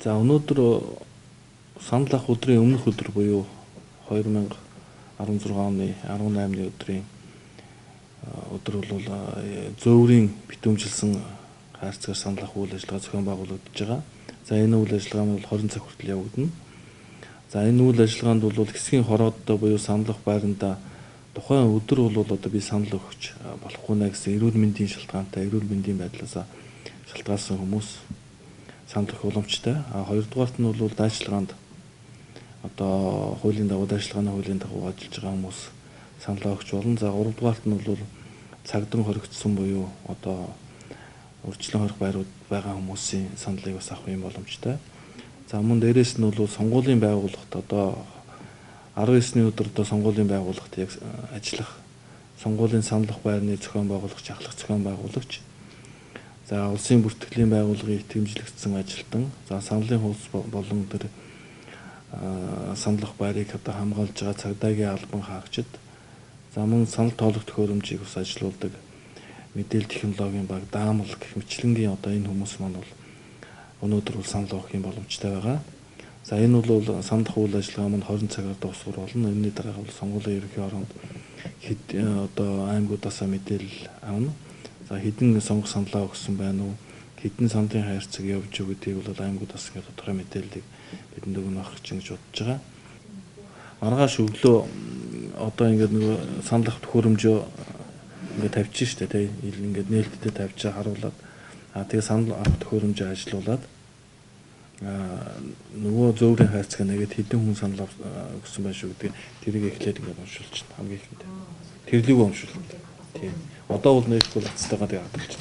За өнөөдөр санал авах өдрийн өмнөх өдөр буюу 2016 оны 18-ны өдрийн өдөр бол зөөврийн битүүмжилсэн хайрцагт санал авах үйл ажиллагаа зохион байгуулагдаж байгаа. За энэ үйл ажиллагаа нь бол 20 цаг хүртэл явагдана. За энэ үйл ажиллагаанд бол хэсгийн хороодтой буюу санал авах байранда тухайн өдөр бол одоо би санал өгч болохгүй нэ гэсэн эрүүл мэндийн шалтгаантай, эрүүл мэндийн байдлаас шалтгаалсан хүмүүс санал өгөх боломжтой. А хоёрдугаарт нь бол дайчилгаанд одоо хуулийн дагуу дайчилгааны хуулийн дагуу ажиллаж байгаа хүмүүс санал өгч болно. За гуравдугаарт нь бол цагдсан хоригдсон буюу одоо урьдчилан хорих байрууд байгаа хүмүүсийн саналыг бас авах юм боломжтой. За мөн дээрээс нь бол сонгуулийн байгууллагт одоо 19-ний өдөр одоо сонгуулийн байгууллагт яг ажиллах сонгуулийн санал авах байрны зохион байгуулагч, ахлах зохион байгуулагч, за улсын бүртгэлийн байгууллагын итгэмжлэгдсэн ажилтан, за саналын хуудас болон тэр санал авах байрыг одоо хамгаалж байгаа цагдаагийн албан хаагчид, за мөн санал тоолох төхөөрөмжийг бас ажилуулдаг мэдээлэл технологийн баг, даамал гэх мэтлэнгийн одоо энэ хүмүүс маань бол өнөөдөр бол санал авах юм боломжтой байгаа. За энэ бол санал авах үйл ажиллагаа маань 20 цагаар дуусгар болно. Энэний дараа бол сонгуулийн ерөнхий оронд одоо аймагуудаасаа мэдээлэл авна. За хэдэн сонгох саналаа өгсөн байна уу? Хэдэн саналын хайрцаг явж юу гэдгийг бол аймагуудаас ингээд тодорхой мэдээллийг бидэнд өгнө авах гэж бодож байгаа. Маргааш өглөө одоо ингээд нөгөө санал авах төхөөрөмжөө ингээд тавьчих штэ тий. Ингээд нээлттэй тавьж харуулад тэгээ санал авах төхөөрөмжөө ажилуулад нөгөө зөөврийн хайрцаг нэгэд хэдэн хүн санал өгсөн байх шүү гэдэг тэрийг эхлээд ингээд уншуулчихна хамгийн ихэнд. Тэрлэг уншуулна. Тийм. Одоо бол нэг бол хацтайгаа тэгээ хадгалж